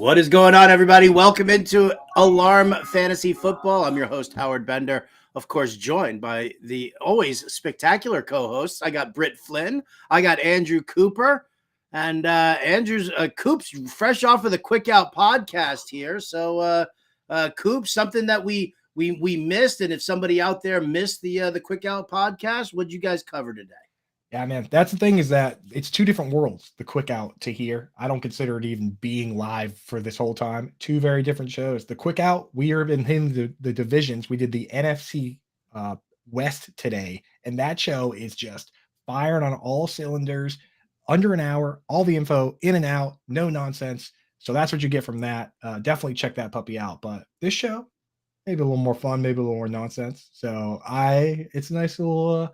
What is going on, everybody? Welcome into Alarm Fantasy Football. I'm your host, Howard Bender, of course, joined by the always spectacular co-hosts. I got Britt Flynn. I got Andrew Cooper. And Andrew's Coop's fresh off of the Quick Out podcast here. So, Coop, something that we missed, and if somebody out there missed the Quick Out podcast, what'd you guys cover today? Yeah, man, that's the thing, is that it's two different worlds, the Quick Out to here. I don't consider it even being live for this whole time. Two very different shows. The Quick Out, we are in the divisions. We did the NFC West today, and that show is just firing on all cylinders, under an hour, all the info, in and out, no nonsense. So that's what you get from that. Definitely check that puppy out. But this show, maybe a little more fun, maybe a little more nonsense. So it's a nice little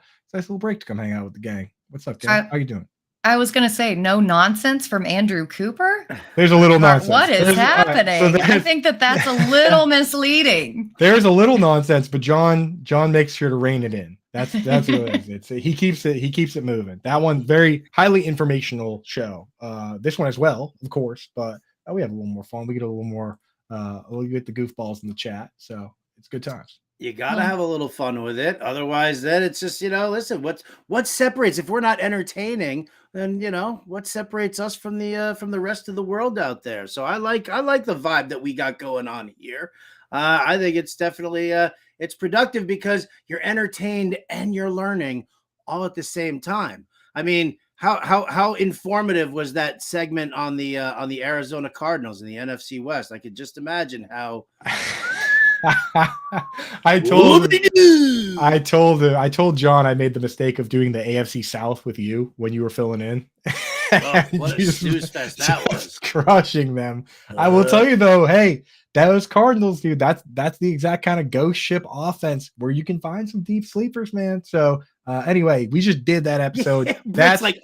break to come hang out with the gang. What's up, gang? How you doing? I was going to say no nonsense from Andrew Cooper. There's a little nonsense. What is happening? Right, so I think that's a little misleading. There's a little nonsense, but John makes sure to rein it in. That's what it is. He keeps it moving. That one, very highly informational show. This one as well, of course, but we have a little more fun. We get a little more we'll get the goofballs in the chat. So it's good times. You got to have a little fun with it. Otherwise, then it's just, listen, what separates, if we're not entertaining, then, what separates us from the rest of the world out there. So I like the vibe that we got going on here. I think it's definitely, it's productive because you're entertained and you're learning all at the same time. I mean, how informative was that segment on the Arizona Cardinals in the NFC West? I could just imagine how. I told John I made the mistake of doing the AFC South with you when you were filling in. Oh, what a snooze fest that was. Crushing them. I will tell you though, hey, those Cardinals, dude, that's the exact kind of ghost ship offense where you can find some deep sleepers, man. So anyway, we just did that episode. That's like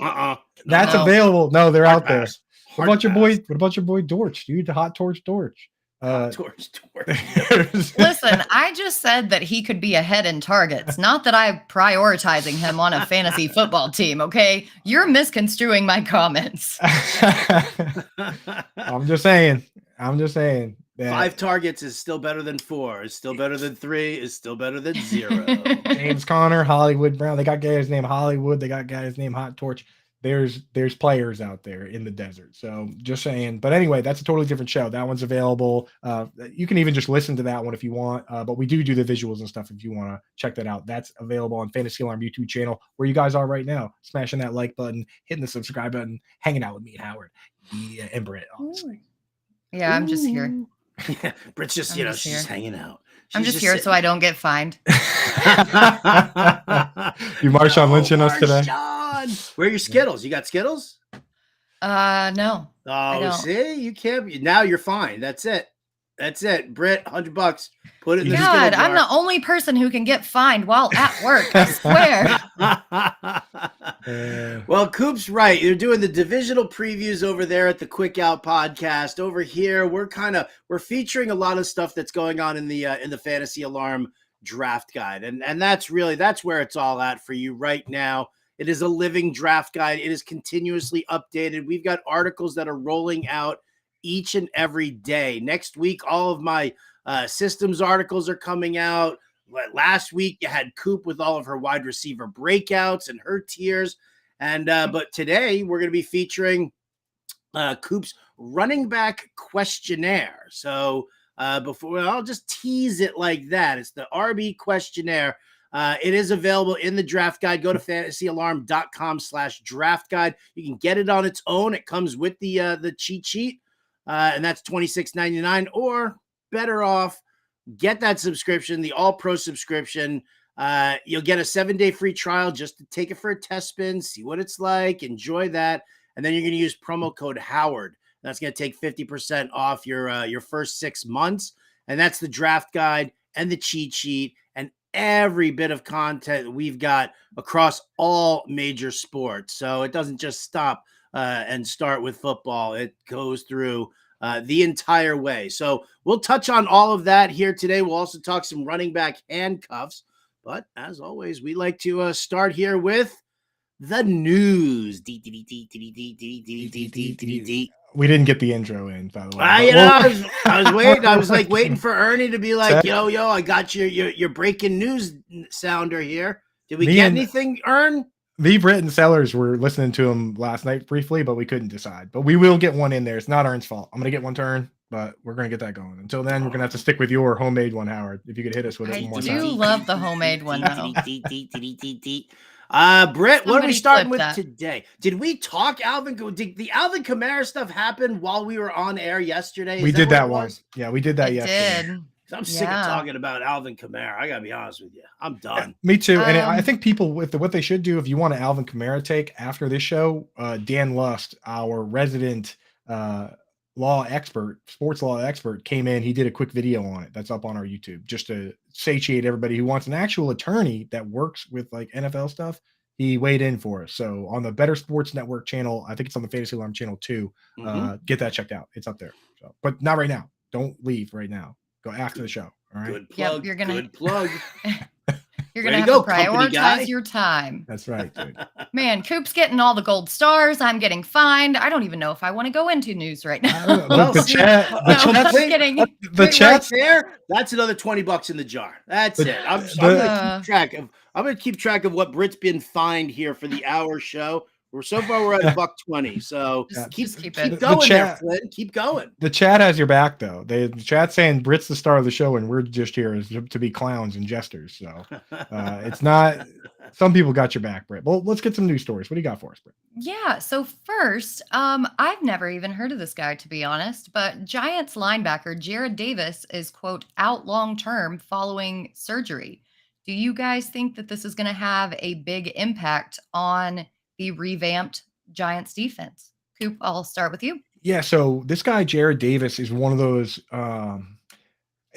that's available. No, they're out there. What about your boy Dortch, dude? The Hot Torch Dortch. Torch. Listen, I just said that he could be ahead in targets, not that I'm prioritizing him on a fantasy football team, okay? You're misconstruing my comments. I'm just saying. That 5 targets is still better than 4. Is still better than 3. Is still better than 0. James Conner, Hollywood Brown. They got guys named Hollywood. They got guys named Hot Torch. There's players out there in the desert. So just saying. But anyway, that's a totally different show. That one's available. You can even just listen to that one if you want. But we do the visuals and stuff if you want to check that out. That's available on Fantasy Alarm YouTube channel, where you guys are right now, smashing that like button, hitting the subscribe button, hanging out with me and Howard, and Britt, obviously. Yeah, I'm just here. Yeah, Britt's just, she's just hanging out. I'm just here so I don't get fined. You Marshawn Lynching us today? Where are your Skittles? You got Skittles? No. Oh, see? You can't. Now you're fine. That's it. Britt, $100. Put it in the Skittle jar. I'm the only person who can get fined while at work. I swear. Well, Coop's right. They're doing the divisional previews over there at the Quick Out podcast. Over here, we're featuring a lot of stuff that's going on in the Fantasy Alarm draft guide, and that's where it's all at for you right now. It is a living draft guide. It is continuously updated. We've got articles that are rolling out each and every day. Next week, all of my systems articles are coming out. Last week, you had Coop with all of her wide receiver breakouts and her tiers. And but today, we're going to be featuring Coop's running back questionnaire. So I'll just tease it like that. It's the RB questionnaire. It is available in the draft guide. Go to fantasyalarm.com/draft guide. You can get it on its own. It comes with the cheat sheet, and that's $26.99. Or better off, get that subscription, the All Pro subscription. You'll get a 7-day free trial just to take it for a test spin, see what it's like, enjoy that, and then you're going to use promo code Howard. That's going to take 50% off your first 6 months, and that's the draft guide and the cheat sheet and every bit of content we've got across all major sports. So it doesn't just stop and start with football. It goes through the entire way. So we'll touch on all of that here today. We'll also talk some running back handcuffs. But as always, we like to start here with the news. We didn't get the intro in, by the way. I was waiting. I was like waiting for Ernie to be like, yo, I got your breaking news sounder here. Did we get anything, Ern? Me, Britt, and Sellers were listening to him last night briefly, but we couldn't decide. But we will get one in there. It's not Ern's fault. I'm going to get one turn, but we're going to get that going. Until then, we're going to have to stick with your homemade one, Howard. If you could hit us with it one more time. I do love the homemade one, though. Britt, what are we starting with today? Did we talk Alvin? Did the Alvin Kamara stuff happen while we were on air yesterday? We did that one. Yeah, we did that yesterday. I'm sick of talking about Alvin Kamara. I got to be honest with you. I'm done. Yeah, me too. And I think people, what they should do, if you want an Alvin Kamara take after this show, Dan Lust, our resident sports law expert, came in. He did a quick video on it. That's up on our YouTube, just to satiate everybody who wants an actual attorney that works with like NFL stuff. He weighed in for us. So on the Better Sports Network channel, I think it's on the Fantasy Alarm channel too. Get that checked out. It's up there. So, but not right now. Don't leave right now. Go after the show. All right. Good plug. Yep, good plug. You're going to have to prioritize your time. That's right, dude. Man, Coop's getting all the gold stars. I'm getting fined. I don't even know if I want to go into news right now. The chat there. That's another $20 in the jar. That's it. I'm going to keep track of what Britt's been fined here for the hour show. So far we're at $120. So just keep going there, Flynn. Keep going. The chat has your back though. The chat's saying Britt's the star of the show and we're just here to be clowns and jesters. So it's not. Some people got your back, Britt. Well, let's get some news stories. What do you got for us, Britt? Yeah. So first, I've never even heard of this guy, to be honest. But Giants linebacker Jared Davis is, quote, out long term following surgery. Do you guys think that this is going to have a big impact on the revamped Giants defense? Coop, I'll start with you. Yeah, so this guy Jared Davis is one of those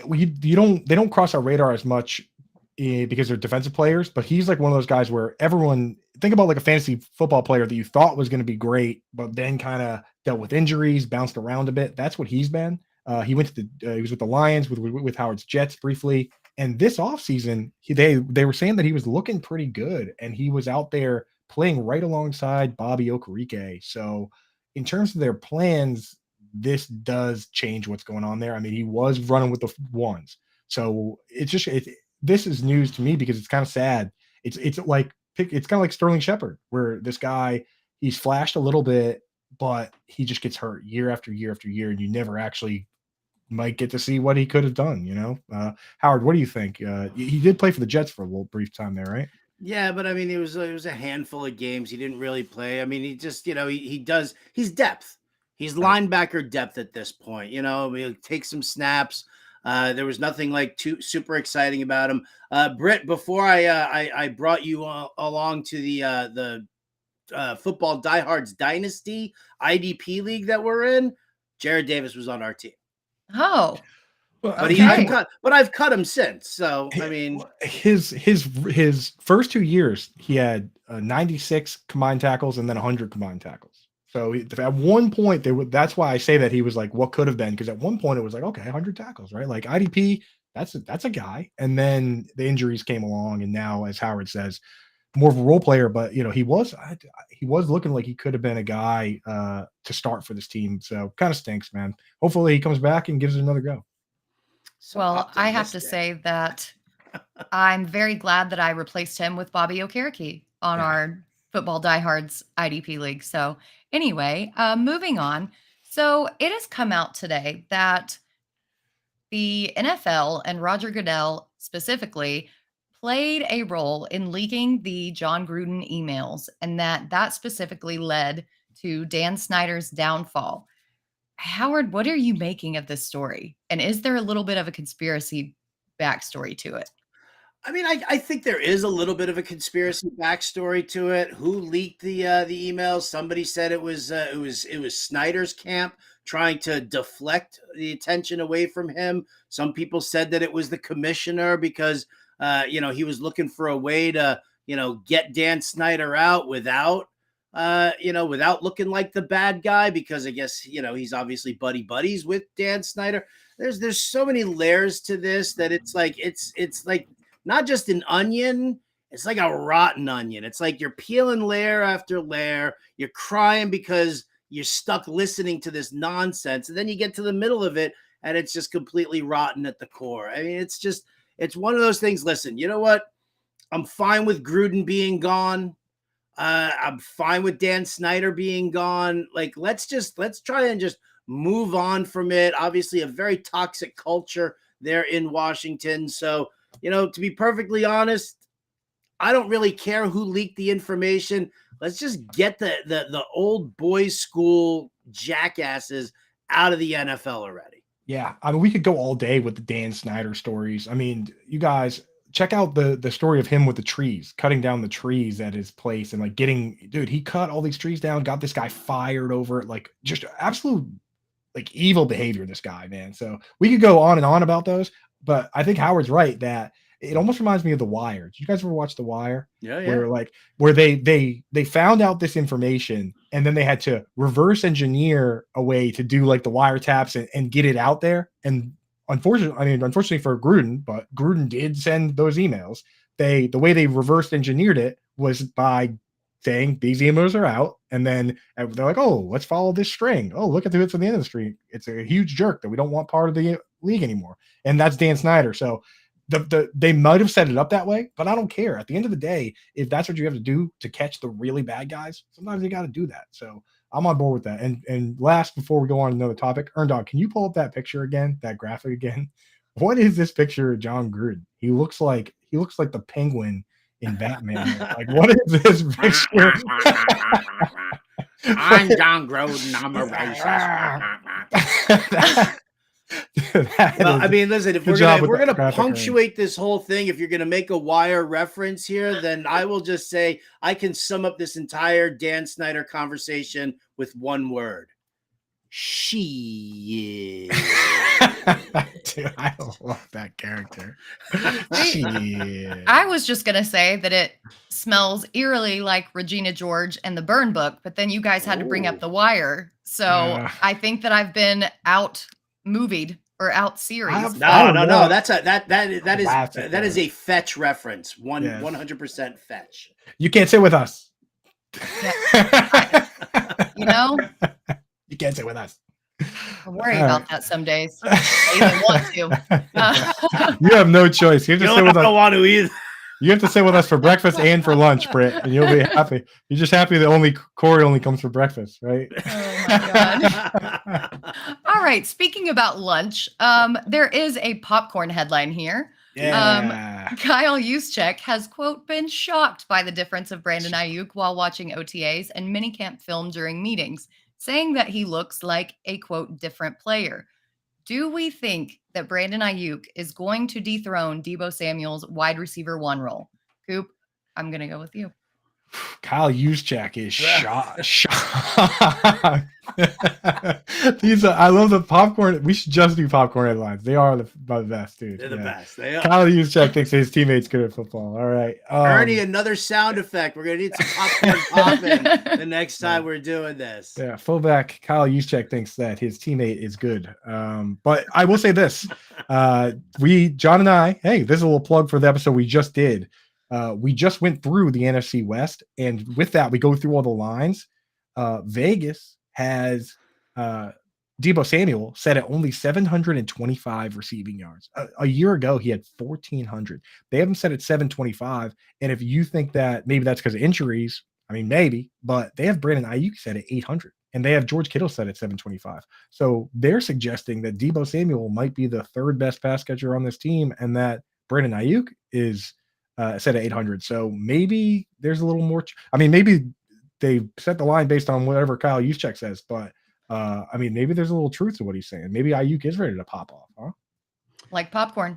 they don't cross our radar as much because they're defensive players, but he's like one of those guys where everyone think about like a fantasy football player that you thought was going to be great, but then kind of dealt with injuries, bounced around a bit. That's what he's been. He went to he was with the Lions with Howard's Jets briefly, and this offseason they were saying that he was looking pretty good, and he was out there playing right alongside Bobby Okereke. So in terms of their plans, this does change what's going on there. I mean, he was running with the ones. So this is news to me because it's kind of sad. It's kind of like Sterling Shepard, where this guy, he's flashed a little bit, but he just gets hurt year after year after year, and you never actually might get to see what he could have done, Howard, what do you think? He did play for the Jets for a little brief time there, right? Yeah, but I mean, it was a handful of games. He didn't really play. I mean, he just, he's depth. He's linebacker depth at this point. He'll take some snaps. There was nothing like too super exciting about him. Britt, before I brought you along to the Football Diehards Dynasty IDP league that we're in, Jared Davis was on our team. Oh. But I've cut him since. So I mean, his first 2 years he had 96 combined tackles and then 100 combined tackles. So at one point that's why I say that he was like what could have been, because at one point it was like, okay, 100 tackles, right? Like IDP, that's a guy. And then the injuries came along, and now, as Howard says, more of a role player. But he was looking like he could have been a guy to start for this team. So kind of stinks, man. Hopefully he comes back and gives it another go. Well, I have to say that I'm very glad that I replaced him with Bobby Okereke on our Football Diehards IDP league. So anyway, moving on. So it has come out today that the NFL and Roger Goodell specifically played a role in leaking the John Gruden emails, and that specifically led to Dan Snyder's downfall. Howard, what are you making of this story? And is there a little bit of a conspiracy backstory to it? I mean, I think there is a little bit of a conspiracy backstory to it. Who leaked the emails? Somebody said it was Snyder's camp trying to deflect the attention away from him. Some people said that it was the commissioner because he was looking for a way to get Dan Snyder out without looking like the bad guy, because I guess, he's obviously buddies with Dan Snyder. There's so many layers to this that it's like not just an onion, it's like a rotten onion. It's like you're peeling layer after layer. You're crying because, you're stuck listening to this nonsense. And then you get to the middle of it and it's just completely rotten at the core. I mean, it's one of those things. Listen, you know what? I'm fine with Gruden being gone. I'm fine with Dan Snyder being gone. Like, let's try and just move on from it. Obviously, a very toxic culture there in Washington. So, to be perfectly honest, I don't really care who leaked the information. Let's just get the old boys school jackasses out of the NFL already. Yeah, I mean, we could go all day with the Dan Snyder stories. I mean, you guys check out the story of him with the trees, cutting down the trees at his place and like he cut all these trees down, got this guy fired over it, like just absolute like evil behavior, this guy, man. So we could go on and on about those, but I think Howard's right that it almost reminds me of The Wire. Did you guys ever watch The Wire? Yeah. Where they found out this information and then they had to reverse engineer a way to do like the wiretaps and get it out there. And unfortunately for Gruden, but Gruden did send those emails. The way they reversed engineered it was by saying these emails are out, and then they're like, oh, let's follow this string. Oh, look at the hits on the end of the string. It's a huge jerk that we don't want part of the league anymore. And that's Dan Snyder. So they might have set it up that way, but I don't care. At the end of the day, if that's what you have to do to catch the really bad guys, sometimes you got to do that. So I'm on board with that. And last, before we go on to another topic, Erndog, can you pull up that picture again, that graphic again? What is this picture of John Gruden? He looks like the Penguin in Batman. Like, what is this picture? I'm John Gruden. I'm a racist. Well, I mean, listen, if we're gonna punctuate this whole thing, if you're gonna make a Wire reference here, then I will just say I can sum up this entire Dan Snyder conversation with one word: shit. Dude, I love that character. I was just gonna say that it smells eerily like Regina George and the Burn Book, but then you guys had to bring up The Wire, so I think that I've been out movied or out series. No. That is a fetch reference. 100% fetch. You can't sit with us. You can't sit with us. I worry about that some days. I even want to. You have no choice. You have to sit with us. I don't want to either. You have to sit with us for breakfast and for lunch, Britt, and you'll be happy. You're just happy that Corey only comes for breakfast, right? Oh my God. All right. Speaking about lunch, there is a popcorn headline here. Yeah. Kyle Juszczyk has, quote, been shocked by the difference of Brandon Ayuk while watching OTAs and minicamp film during meetings, saying that he looks like a, quote, different player. Do we think that Brandon Ayuk is going to dethrone Deebo Samuel's wide receiver 1 role? Coop, I'm going to go with you. Kyle Juszczyk is shocked. I love the popcorn. We should just do popcorn headlines. They are the best, dude. They're the best. They are. Kyle Juszczyk thinks his teammate's good at football. All right. Ernie, another sound effect. We're going to need some popcorn popping the next time we're doing this. Yeah, fullback Kyle Juszczyk thinks that his teammate is good. But I will say this. John and I, hey, this is a little plug for the episode we just did. We just went through the NFC West, and with that, we go through all the lines. Vegas has Deebo Samuel set at only 725 receiving yards. A year ago, he had 1,400. They have him set at 725, and if you think that maybe that's because of injuries, I mean, maybe, but they have Brandon Ayuk set at 800, and they have George Kittle set at 725. So they're suggesting that Deebo Samuel might be the third best pass catcher on this team, and that Brandon Ayuk is set at 800. So maybe there's a little more. Maybe they set the line based on whatever Kyle Juszczyk says, but maybe there's a little truth to what he's saying. Maybe Ayuk is ready to pop off, huh? Like popcorn.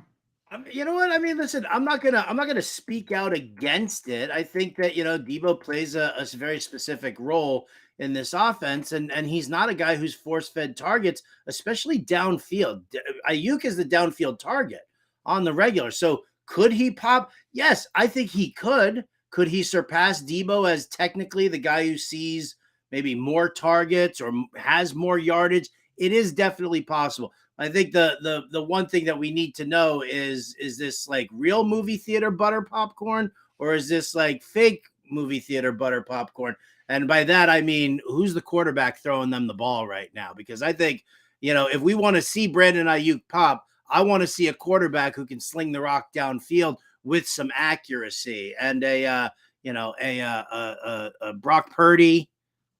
You know what? I mean, listen, I'm not gonna speak out against it. I think that Deebo plays a very specific role in this offense, and he's not a guy who's force-fed targets, especially downfield. Ayuk is the downfield target on the regular. So could he pop? Yes, I think he could. Could he surpass Deebo as technically the guy who sees maybe more targets or has more yardage? It is definitely possible. I think the one thing that we need to know is this like real movie theater butter popcorn, or is this like fake movie theater butter popcorn. And by that, I mean, who's the quarterback throwing them the ball right now? Because I think, if we want to see Brandon Ayuk pop, I want to see a quarterback who can sling the rock downfield with some accuracy. And a Brock Purdy,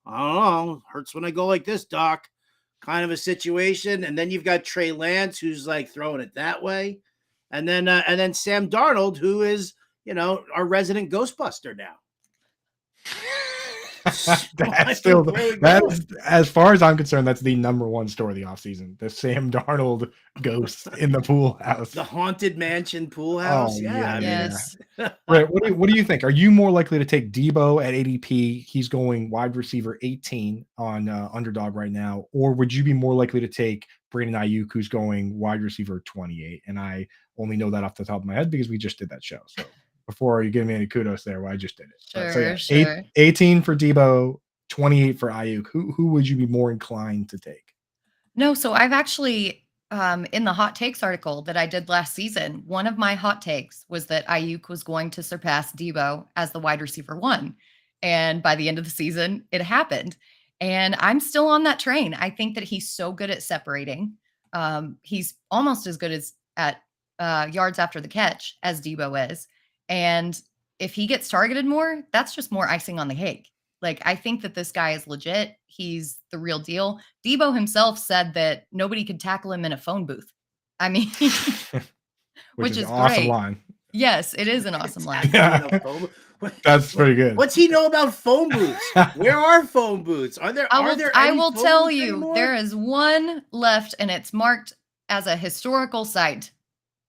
I don't know, hurts when I go like this, Doc, kind of a situation. And then you've got Trey Lance, who's like throwing it that way. And then Sam Darnold, who is, our resident Ghostbuster now. That's still that is, as far as I'm concerned, that's the number one story of the offseason. The Sam Darnold ghost in the pool house, the haunted mansion pool house. Yes. Right. What do you think? Are you more likely to take Debo at ADP? He's going wide receiver 18 on Underdog right now, or would you be more likely to take Brandon Ayuk, who's going wide receiver 28? And I only know that off the top of my head because we just did that show. So before you give me any kudos there, well, I just did it. Sure. 18 for Debo, 28 for Ayuk. Who would you be more inclined to take? No, so I've actually, in the hot takes article that I did last season, one of my hot takes was that Ayuk was going to surpass Debo as the wide receiver 1. And by the end of the season, it happened. And I'm still on that train. I think that he's so good at separating. He's almost as good at yards after the catch as Debo is. And if he gets targeted more, that's just more icing on the cake. Like, I think that this guy is legit. He's the real deal. Debo himself said that nobody could tackle him in a phone booth. I mean, which is an awesome great. Line. Yes, it is an awesome line. Yeah. That's pretty good. What's he know about phone booths? Where are phone booths? Are there? I will tell you, anymore? There is one left, and it's marked as a historical site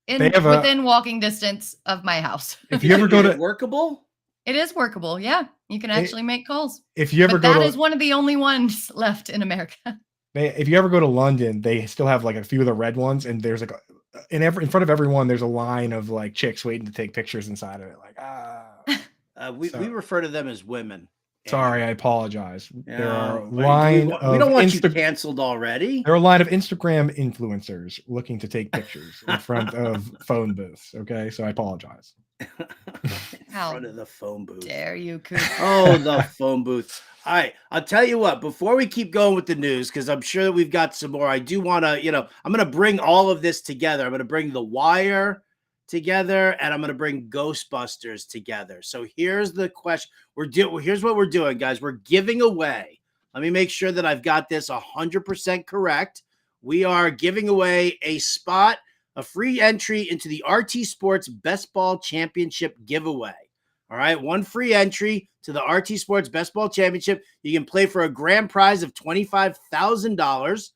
within walking distance of my house. If you ever go to workable, it is workable. Yeah, you can actually make calls. If you ever that is one of the only ones left in America. If you ever go to London, they still have like a few of the red ones, and there's like in front of everyone, there's a line of like chicks waiting to take pictures inside of it. Like we refer to them as women. Sorry, I apologize. Yeah, there are a line we don't want you canceled already. There are a line of Instagram influencers looking to take pictures in front of phone booths. Okay, so I apologize. In front of the phone booth. Dare you, Coop? Oh, the phone booth. All right, I'll tell you what, before we keep going with the news, because I'm sure that we've got some more, I do want to, I'm going to bring all of this together. I'm going to bring The Wire together, and I'm going to bring Ghostbusters together. So here's the question. Here's what we're doing, guys. We're giving away. Let me make sure that I've got this 100% correct. We are giving away a spot, a free entry into the RT Sports Best Ball Championship giveaway. All right, one free entry to the RT Sports Best Ball Championship. You can play for a grand prize of $25,000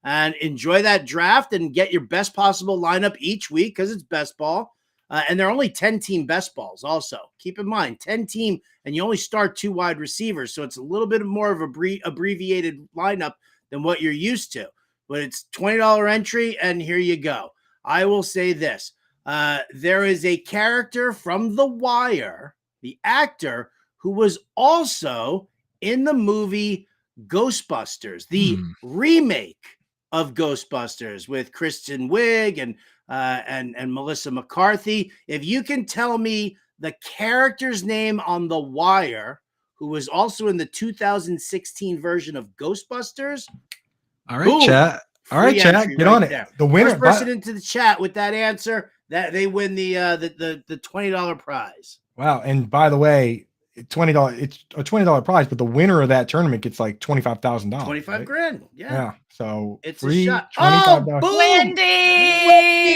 and enjoy that draft and get your best possible lineup each week because it's best ball. And there are only 10-team best balls also. Keep in mind, 10-team, and you only start 2 wide receivers, so it's a little bit more of a abbreviated lineup than what you're used to. But it's $20 entry, and here you go. I will say this. There is a character from The Wire, the actor, who was also in the movie Ghostbusters, the remake of Ghostbusters with Kristen Wiig and Melissa McCarthy. If you can tell me the character's name on The Wire, who was also in the 2016 version of Ghostbusters. All right, boom, chat. All right, chat. Get on it. There. The winner. First person into the chat with that answer, that they win the $20 prize. Wow. And by the way, $20, it's a $20 prize, but the winner of that tournament gets like $25,000. 25 grand. Yeah. So it's free a shot. $25. Oh, boom! Wendy!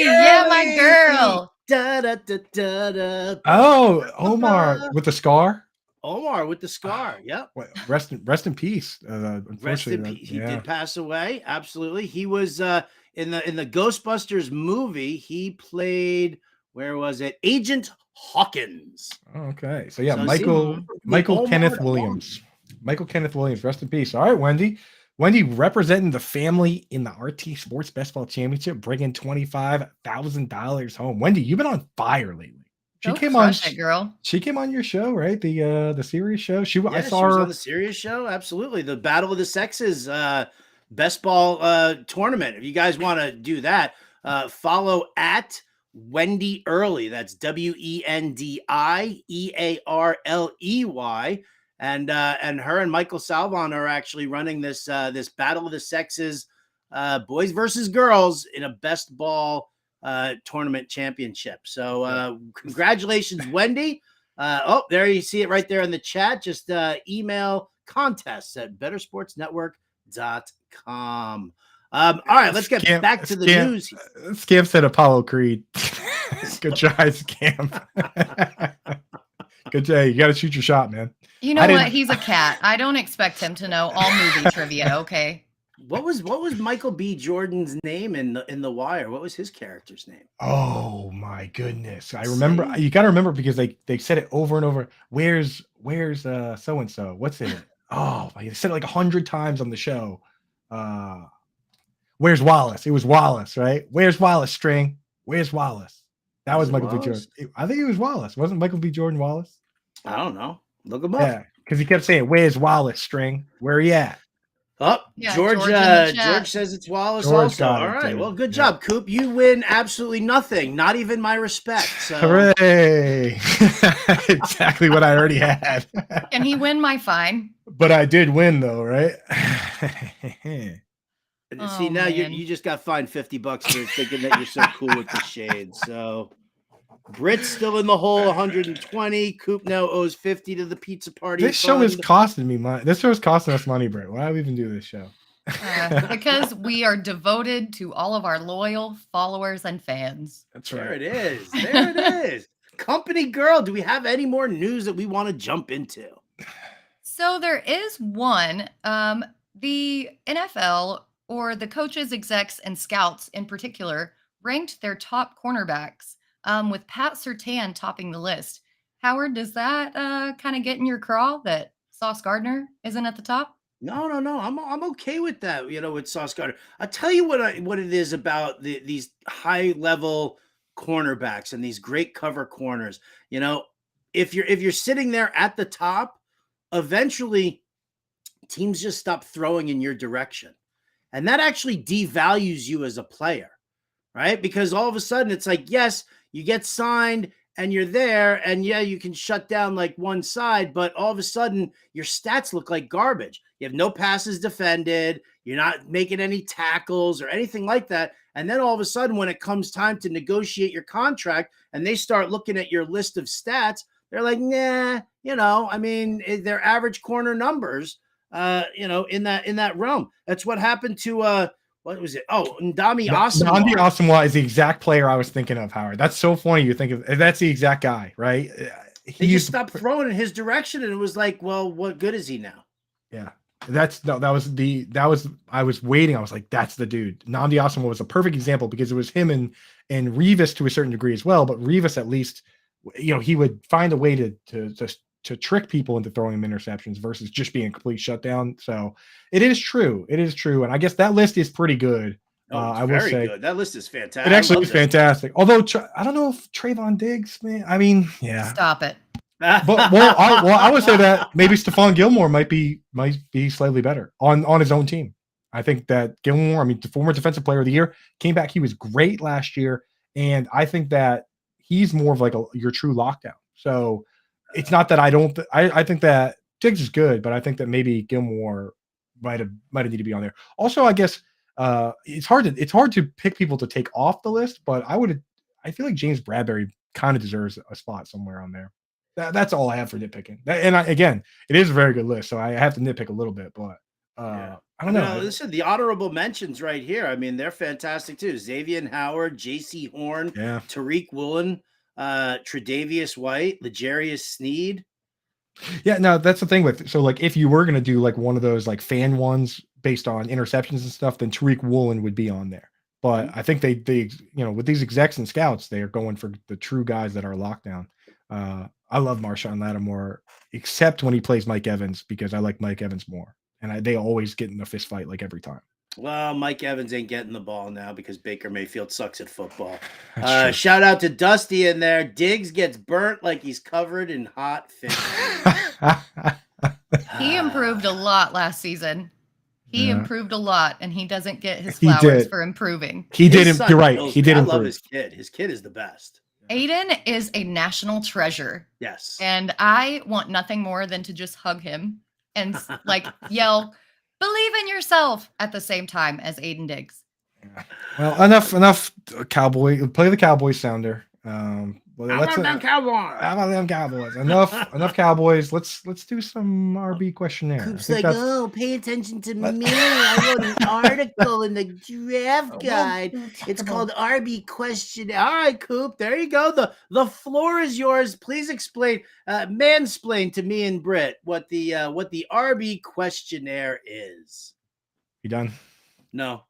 Yeah, my girl. Da, da, da, da, da, oh, Omar with the scar. Omar with the scar. Yep. Rest in peace. Unfortunately, he did pass away. Absolutely. He was in the Ghostbusters movie. He played, where was it? Agent Hawkins. Okay. So yeah, Michael Kenneth Williams. Michael Kenneth Williams, rest in peace. All right, Wendy. Wendy representing the family in the RT Sports Best Ball Championship, bringing $25,000 home. Wendy, you've been on fire lately. She came on your show, right? The Sirius show. She was on the Sirius show. Absolutely. The Battle of the Sexes best ball tournament. If you guys want to do that, follow at Wendy Early. That's WENDIEARLEY. And her and Michael Salvon are actually running this this Battle of the Sexes, boys versus girls, in a best ball tournament championship. So congratulations, Wendy. There you see it right there in the chat. Just email contests@bettersportsnetwork.com. All right, let's get back to the news. Scam said Apollo Creed. Good try, Scam. Good day. You got to shoot your shot, man. You know what? He's a cat. I don't expect him to know all movie trivia. Okay. What was Michael B. Jordan's name in the Wire? What was his character's name? Oh my goodness! I remember. You got to remember because they said it over and over. Where's so and so? What's it? Oh, they said it like 100 times on the show. Where's Wallace? It was Wallace, right? Where's Wallace? String. Where's Wallace? That was Michael B. Jordan. I think it was Wallace. Wasn't Michael B. Jordan Wallace? I don't know. Look him up. Yeah, because he kept saying, "Where's Wallace? String. Where he at?" Oh, yeah, George says it's Wallace also. All right. Well, good job, Coop. You win absolutely nothing. Not even my respect. So. Hooray. Exactly what I already had. Can he win my fine? But I did win, though, right? See, now you just got fined $50 for thinking that you're so cool with the shades. So Britt's still in the hole, 120. Coop now owes 50 to the pizza party. This show is costing me money. This show is costing us money, Britt. Why do we even do this show? Because we are devoted to all of our loyal followers and fans. That's right. There it is. There it is. Company girl, do we have any more news that we want to jump into? So there is one. The NFL, or the coaches, execs, and scouts in particular, ranked their top cornerbacks, with Pat Surtain topping the list. Howard, does that kind of get in your craw that Sauce Gardner isn't at the top? No. I'm okay with that. With Sauce Gardner. I'll tell you what it is about these high level cornerbacks and these great cover corners. If you're sitting there at the top, eventually teams just stop throwing in your direction, and that actually devalues you as a player, right? Because all of a sudden it's like, yes, you get signed and you're there, and yeah, you can shut down like one side, but all of a sudden your stats look like garbage. You have no passes defended. You're not making any tackles or anything like that. And then all of a sudden, when it comes time to negotiate your contract and they start looking at your list of stats, they're like, nah, they're average corner numbers, in that realm. That's what happened to, what was it? Oh, Ndamukong Asamoah. Ndamukong Asamoah is the exact player I was thinking of, Howard. That's so funny. You think of that's the exact guy, right? He just stopped throwing in his direction, and it was like, well, what good is he now? Yeah, I was waiting. I was like, that's the dude. Nnamdi Asamoah was a perfect example because it was him and Revis to a certain degree as well. But Revis, at least, he would find a way to trick people into throwing him interceptions versus just being a complete shutdown. So it is true. And I guess that list is pretty good. I will say good. That list is fantastic. It actually is fantastic. Although I don't know if Trayvon Diggs, man. I mean, yeah. Stop it. But I would say that maybe Stephon Gilmore might be slightly better on his own team. I think that Gilmore, the former defensive player of the year, came back. He was great last year, and I think that he's more of like your true lockdown. So it's not that I think that Diggs is good, but I think that maybe Gilmore might have needed to be on there. Also, I guess it's hard to pick people to take off the list, but I feel like James Bradbury kind of deserves a spot somewhere on there. That's all I have for nitpicking. Again, it is a very good list, so I have to nitpick a little bit, but I don't know. Listen, the honorable mentions right here. They're fantastic too. Xavier Howard, J.C. Horn, Tariq Woolen, Tre'Davious White, L'Jarius Sneed. Yeah, no, that's the thing if you were gonna do like one of those like fan ones based on interceptions and stuff, then Tariq Woolen would be on there. But I think they with these execs and scouts, they are going for the true guys that are lockdown. I love Marshawn Lattimore, except when he plays Mike Evans, because I like Mike Evans more. And they always get in a fist fight like every time. Well, Mike Evans ain't getting the ball now because Baker Mayfield sucks at football. Shout out to Dusty in there. Diggs gets burnt like he's covered in hot fish. He improved a lot last season. He improved a lot, and he doesn't get his He flowers did. for improving. He His didn't. son You're right. kills He me. did I improve. love his kid. His kid is the best. Aiden is a national treasure. Yes. And I want nothing more than to just hug him and like yell, "Believe in yourself" at the same time as Aiden Diggs. Well, enough cowboy. Play the cowboy sounder. How about them Cowboys? How about them Cowboys? Enough Cowboys. Let's do some RB questionnaire. Coop's like, oh, pay attention to me. I wrote an article in the draft guide. It's called RB Questionnaire. All right, Coop, there you go. The floor is yours. Please explain, mansplain to me and Britt what the RB Questionnaire is. You done? No.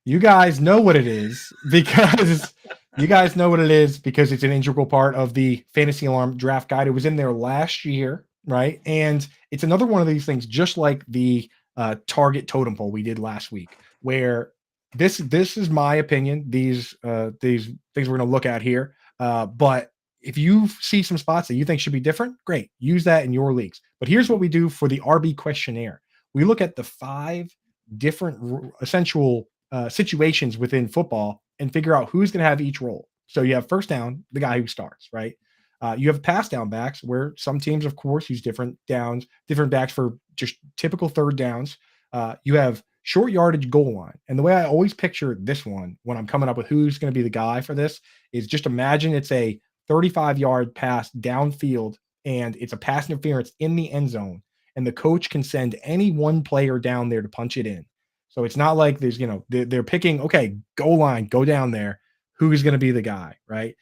You guys know what it is because it's an integral part of the Fantasy Alarm draft guide. It was in there last year, right? And it's another one of these things, just like the target totem pole we did last week, where this is my opinion. These things we're going to look at here. But if you see some spots that you think should be different, great. Use that in your leagues. But here's what we do for the RB Questionnaire. We look at the 5 different essential situations within football and figure out who's going to have each role. So you have first down, the guy who starts, right? You have pass down backs where some teams, of course, use different backs for just typical third downs. You have short yardage goal line. And the way I always picture this one when I'm coming up with who's going to be the guy for this is just imagine it's a 35-yard pass downfield and it's a pass interference in the end zone. And the coach can send any one player down there to punch it in. So it's not like there's, they're picking, okay, goal line, go down there. Who's going to be the guy, right?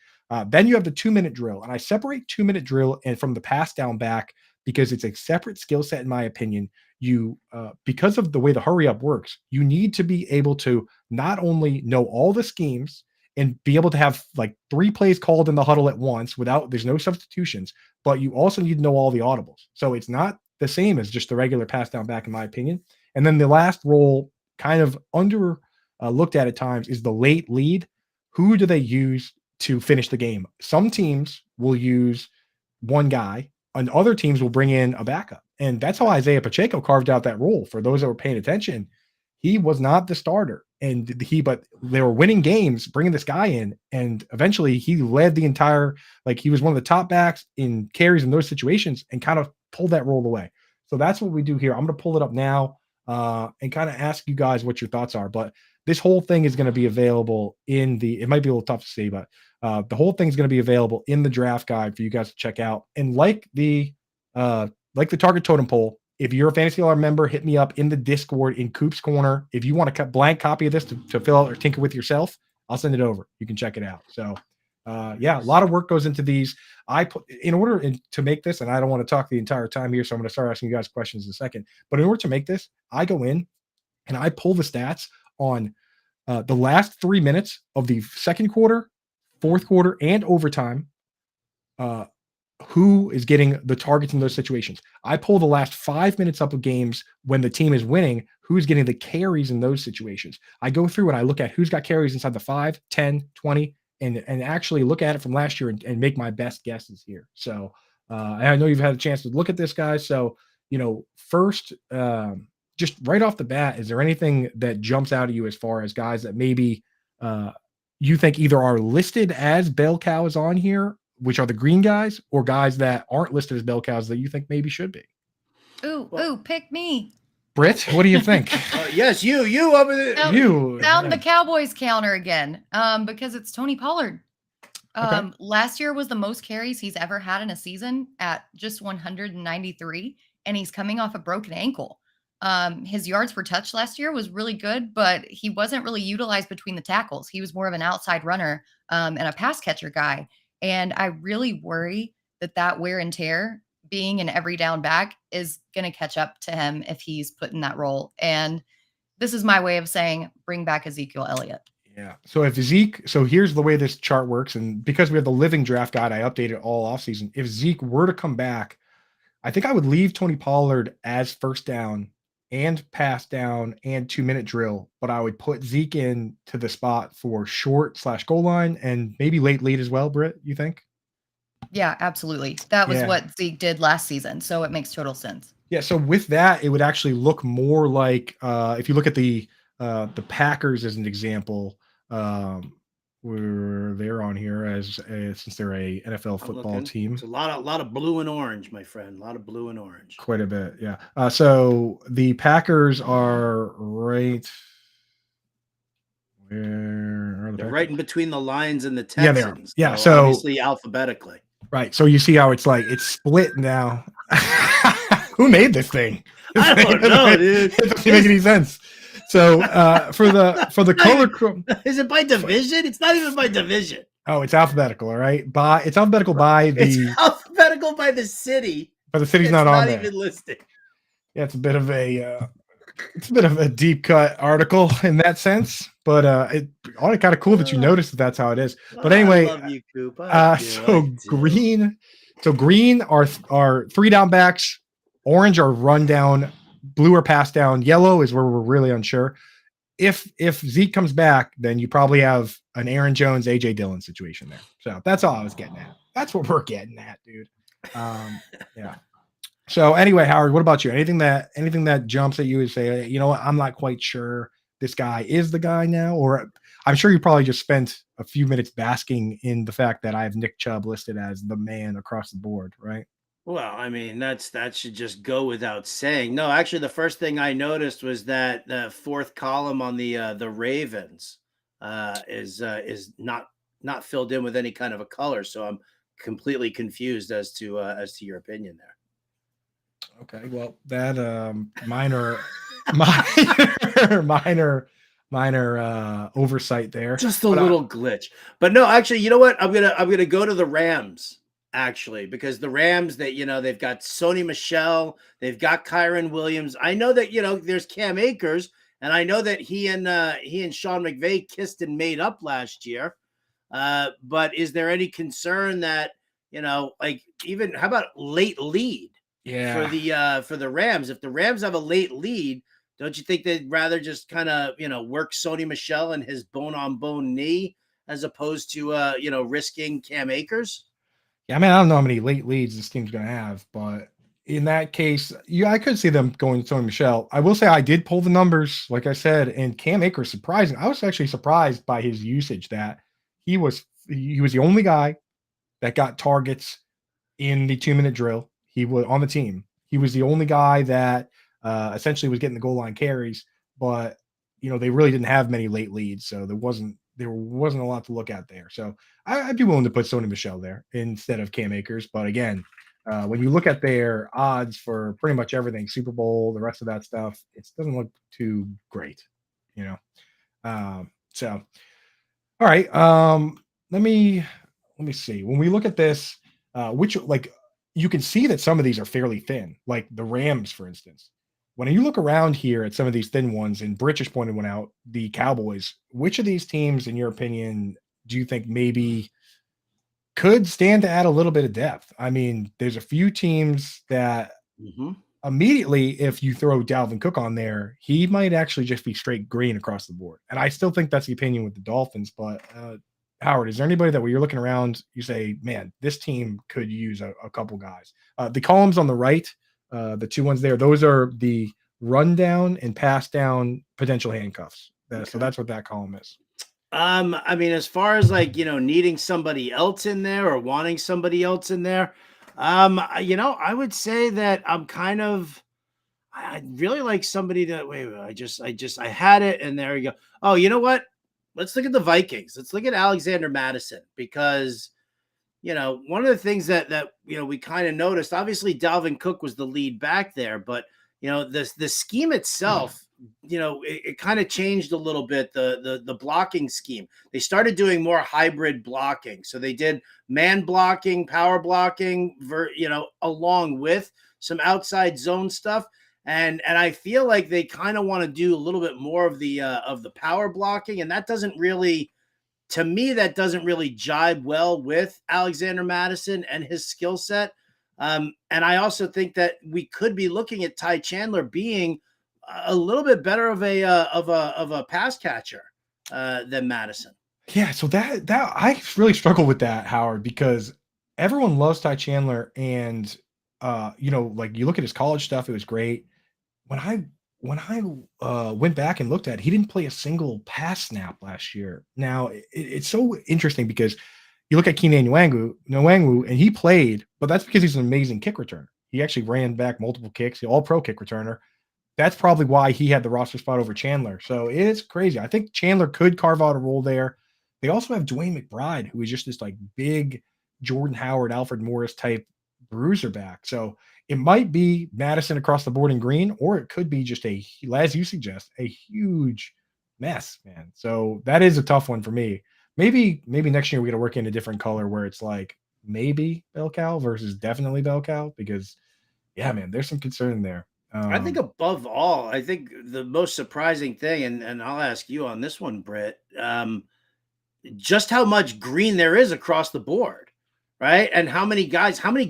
Then you have the 2-minute drill. And I separate 2-minute drill and from the pass down back because it's a separate skill set, in my opinion. You, because of the way the hurry up works, you need to be able to not only know all the schemes and be able to have like 3 plays called in the huddle at once there's no substitutions, but you also need to know all the audibles. So it's not the same as just the regular pass down back, in my opinion. And then the last role, kind of looked at times, is the late lead. Who do they use to finish the game? Some teams will use one guy and other teams will bring in a backup. And that's how Isaiah Pacheco carved out that role. For those that were paying attention, he was not the starter but they were winning games, bringing this guy in. And eventually he led the entire, he was one of the top backs in carries in those situations and kind of pulled that role away. So that's what we do here. I'm going to pull it up now. And kind of ask you guys what your thoughts are. But this whole thing is going to be available it might be a little tough to see, but the whole thing is going to be available in the draft guide for you guys to check out. And like the target totem pole, if you're a Fantasy Alarm member, hit me up in the Discord in Coop's Corner. If you want a blank copy of this to fill out or tinker with yourself, I'll send it over. You can check it out. So a lot of work goes into these. In order to make this, and I don't want to talk the entire time here, so I'm going to start asking you guys questions in a second. But in order to make this, I go in and I pull the stats on the last 3 minutes of the second quarter, fourth quarter, and overtime. Who is getting the targets in those situations? I pull the last 5 minutes up of games when the team is winning. Who's getting the carries in those situations? I go through and I look at who's got carries inside the 5, 10, 20. And actually look at it from last year and make my best guesses here. So I know you've had a chance to look at this, guys. So, first, just right off the bat, is there anything that jumps out at you as far as guys that maybe you think either are listed as bell cows on here, which are the green guys, or guys that aren't listed as bell cows that you think maybe should be? Ooh, pick me. Britt, what do you think? Yes, you over there. Found the Cowboys counter again, because it's Tony Pollard. Okay. Last year was the most carries he's ever had in a season at just 193, and he's coming off a broken ankle. His yards per touch last year was really good, but he wasn't really utilized between the tackles. He was more of an outside runner and a pass catcher guy. And I really worry that wear and tear, being an every down back, is going to catch up to him if he's put in that role. And this is my way of saying, bring back Ezekiel Elliott. Yeah. So here's the way this chart works. And because we have the living draft guide, I updated all offseason. If Zeke were to come back, I think I would leave Tony Pollard as first down and pass down and 2-minute drill, but I would put Zeke in to the spot for short/goal line and maybe late lead as well. Britt, you think? Yeah, absolutely. That was what Zeke did last season, so it makes total sense. Yeah, so with that, it would actually look more like if you look at the Packers as an example, where they're on here as since they're a NFL I'm football looking. team. It's a lot of blue and orange, my friend. A lot of blue and orange. Quite a bit, yeah. So the Packers are right. Where are the They're Packers? right in between the Lions and the Yeah, they are. Texans. Yeah, So so obviously alphabetically. right. So you see how it's like it's split now. Who made this thing? I don't know, dude. It doesn't make any sense. So for the color, is it by division? It's not even by division. Oh, it's alphabetical. All right, it's alphabetical by the. It's alphabetical by the city. But the city's not on there. Even listed. Yeah, it's a bit of a deep cut article in that sense, but it's kind of cool that you noticed that's how it is. But anyway, I love you, Coop. Green are 3 down backs, orange are run down, blue are pass down, yellow is where we're really unsure. If Zeke comes back, then you probably have an Aaron Jones, AJ Dillon situation there. So that's all I was getting at. That's what we're getting at, dude. Yeah. So anyway, Howard, what about you? Anything that jumps at you and say, you know what, I'm not quite sure this guy is the guy now, or I'm sure you probably just spent a few minutes basking in the fact that I have Nick Chubb listed as the man across the board, right? Well, I mean, that should just go without saying. No, actually, the first thing I noticed was that the fourth column on the Ravens is not filled in with any kind of a color. So I'm completely confused as to your opinion there. Okay, well, that minor oversight there. Just a little glitch. But no, actually, you know what? I'm gonna go to the Rams, actually, because the Rams, that they've got Sony Michel, they've got Kyron Williams. I know that there's Cam Akers, and I know that he and Sean McVay kissed and made up last year. But is there any concern that like, even how about late lead? Yeah. For the Rams, if the Rams have a late lead, don't you think they'd rather just kind of work Sony Michel and his bone-on-bone knee as opposed to risking Cam Akers? Yeah, I mean, I don't know how many late leads this team's going to have, but in that case, I could see them going Sony Michel. I will say I did pull the numbers, like I said, and Cam Akers surprising. I was actually surprised by his usage, that he was the only guy that got targets in the 2-minute drill. He was on the team. He was the only guy that essentially was getting the goal line carries, but they really didn't have many late leads, so there wasn't a lot to look at there. So I'd be willing to put Sony Michel there instead of Cam Akers. But again, when you look at their odds for pretty much everything, Super Bowl, the rest of that stuff, it doesn't look too great, So, all right, let me see. When we look at this, you can see that some of these are fairly thin, like the Rams, for instance. When you look around here at some of these thin ones, and Britt just pointed one out, the Cowboys, which of these teams, in your opinion, do you think maybe could stand to add a little bit of depth? I mean, there's a few teams that immediately, if you throw Dalvin Cook on there, he might actually just be straight green across the board. And I still think that's the opinion with the Dolphins, but Howard, is there anybody that when you're looking around, you say, man, this team could use a couple guys? The columns on the right, the two ones there, those are the rundown and pass down potential handcuffs. So that's what that column is. I mean, as far as like, needing somebody else in there or wanting somebody else in there, I would say that I'd really like somebody that, I had it, and there you go. Oh, you know what? Let's look at the Vikings. Let's look at Alexander Mattison, because, one of the things that we kind of noticed, obviously Dalvin Cook was the lead back there, but, the scheme itself, it kind of changed a little bit, the blocking scheme. They started doing more hybrid blocking. So they did man blocking, power blocking, along with some outside zone stuff. And I feel like they kind of want to do a little bit more of the power blocking, and that doesn't really jibe well with Alexander Mattison and his skill set. And I also think that we could be looking at Ty Chandler being a little bit better of a pass catcher than Mattison. Yeah, so that I really struggle with that, Howard, because everyone loves Ty Chandler, and like you look at his college stuff, it was great. When I went back and looked at it, he didn't play a single pass snap last year. Now it's so interesting because you look at Keenan Nwangwu, and he played, but that's because he's an amazing kick returner. He actually ran back multiple kicks, the all-pro kick returner. That's probably why he had the roster spot over Chandler. So it's crazy. I think Chandler could carve out a role there. They also have Dwayne McBride, who is just this like big Jordan Howard, Alfred Morris type bruiser back. So it might be Madison across the board in green, or it could be just as you suggest, a huge mess, man. So that is a tough one for me. Maybe next year we got to work in a different color where it's like maybe bell cow versus definitely bell cow, because yeah, man, there's some concern there. I think above all, I think the most surprising thing, and I'll ask you on this one, Britt, just how much green there is across the board, right? And how many guys, how many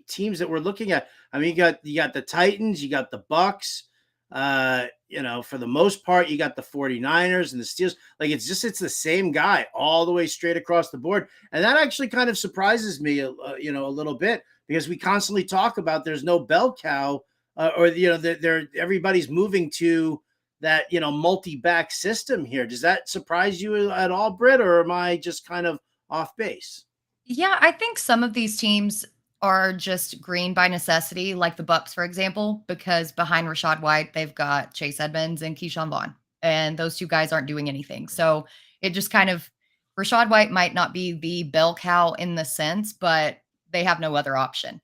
teams that we're looking at? I mean, you got the Titans, you got the Bucks, for the most part, you got the 49ers and the Steelers. Like it's the same guy all the way straight across the board. And that actually kind of surprises me, a little bit, because we constantly talk about there's no bell cow. Everybody's moving to that, multi-back system here. Does that surprise you at all, Britt, or am I just kind of off base? Yeah, I think some of these teams are just green by necessity, like the Bucks, for example, because behind Rachaad White, they've got Chase Edmonds and Keyshawn Vaughn, and those two guys aren't doing anything. So it just kind of, Rachaad White might not be the bell cow in the sense, but they have no other option.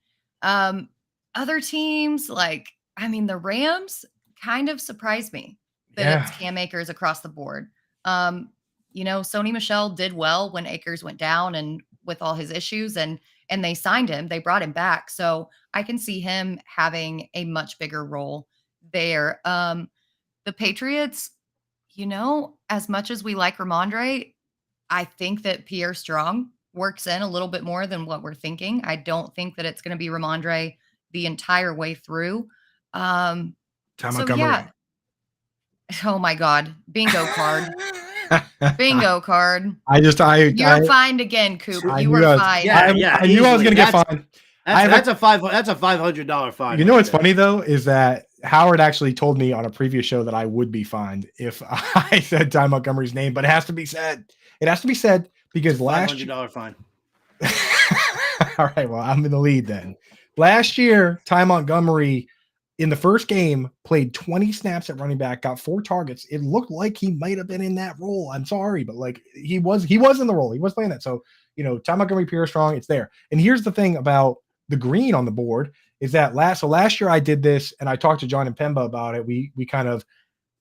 Other teams, the Rams kind of surprised me that it's Cam Akers across the board. Sony Michel did well when Akers went down and with all his issues, and they signed him, they brought him back. So I can see him having a much bigger role there. The Patriots, as much as we like Ramondre, I think that Pierre Strong works in a little bit more than what we're thinking. I don't think that it's going to be Ramondre the entire way through. Montgomery. Oh my God. Bingo card. Bingo card. You're fined again, Coop. You were fined. Yeah, I knew I was going to get fined. That's a $500 fine. You know what's funny though is that Howard actually told me on a previous show that I would be fined if I said Ty Montgomery's name, but it has to be said. It has to be said because last $500 fine. All right, well, I'm in the lead then. Last year, Ty Montgomery in the first game played 20 snaps at running back, got 4 targets. It looked like he might have been in that role. I'm sorry, but he was in the role. He was playing that. So, Ty Montgomery, Pierre Strong, it's there. And here's the thing about the green on the board is that last year I did this and I talked to John and Pemba about it. We kind of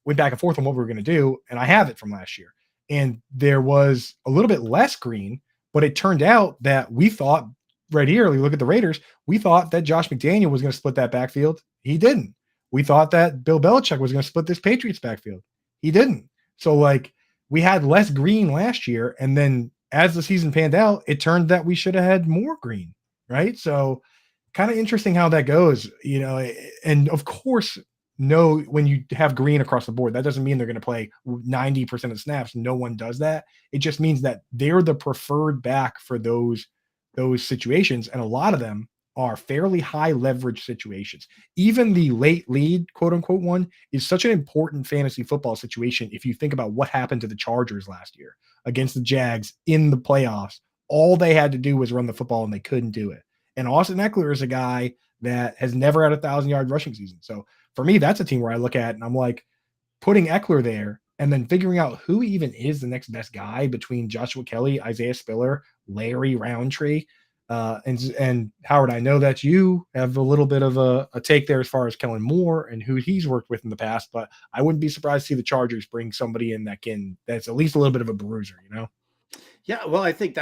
went back and forth on what we were going to do. And I have it from last year. And there was a little bit less green, but it turned out that we thought right here, you look at the Raiders, we thought that Josh McDaniel was going to split that backfield. He didn't. We thought that Bill Belichick was going to split this Patriots backfield. He didn't. So we had less green last year. And then as the season panned out, it turned that we should have had more green. Right. So kind of interesting how that goes, and of course, when you have green across the board, that doesn't mean they're going to play 90% of snaps. No one does that. It just means that they're the preferred back for those situations. And a lot of them are fairly high leverage situations. Even the late lead, quote unquote, one is such an important fantasy football situation. If you think about what happened to the Chargers last year against the Jags in the playoffs, all they had to do was run the football and they couldn't do it. And Austin Eckler is a guy that has never had 1,000-yard rushing season. So for me, that's a team where I look at and I'm like, putting Eckler there and then figuring out who even is the next best guy between Joshua Kelly, Isaiah Spiller, Larry Roundtree. And Howard, I know that you have a little bit of a take there as far as Kellen Moore and who he's worked with in the past, but I wouldn't be surprised to see the Chargers bring somebody in that's at least a little bit of a bruiser, Yeah, well, I think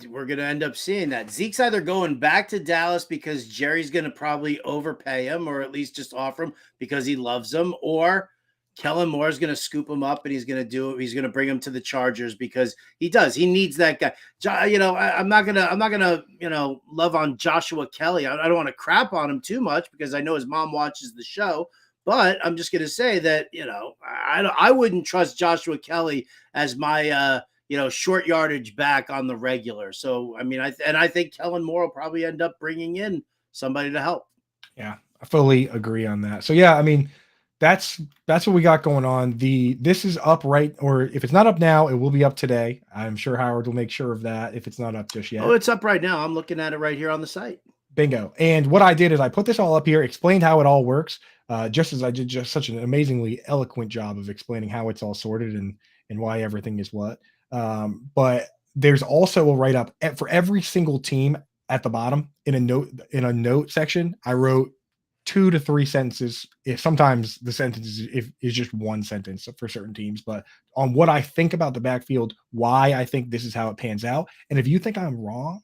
we're going to end up seeing that. Zeke's either going back to Dallas because Jerry's going to probably overpay him or at least just offer him because he loves him, or Kellen Moore is going to scoop him up and he's going to do it. He's going to bring him to the Chargers because he does. He needs that guy. I'm not going to, love on Joshua Kelly. I don't want to crap on him too much because I know his mom watches the show, but I'm just going to say that, I wouldn't trust Joshua Kelly as my, short yardage back on the regular. So, I mean, I think Kellen Moore will probably end up bringing in somebody to help. Yeah, I fully agree on that. So yeah, I mean, that's what we got going on. This is up or if it's not up now, it will be up today. I'm sure Howard will make sure of that if it's not up just yet. Oh, it's up right now. I'm looking at it right here on the site. Bingo. And what I did is I put this all up here, explained how it all works, just as I did just such an amazingly eloquent job of explaining how it's all sorted and why everything is what. But there's also a write-up for every single team at the bottom in a note section. I wrote 2 to 3 sentences. If sometimes the sentence is just one sentence for certain teams, but on what I think about the backfield, why I think this is how it pans out. And if you think I'm wrong,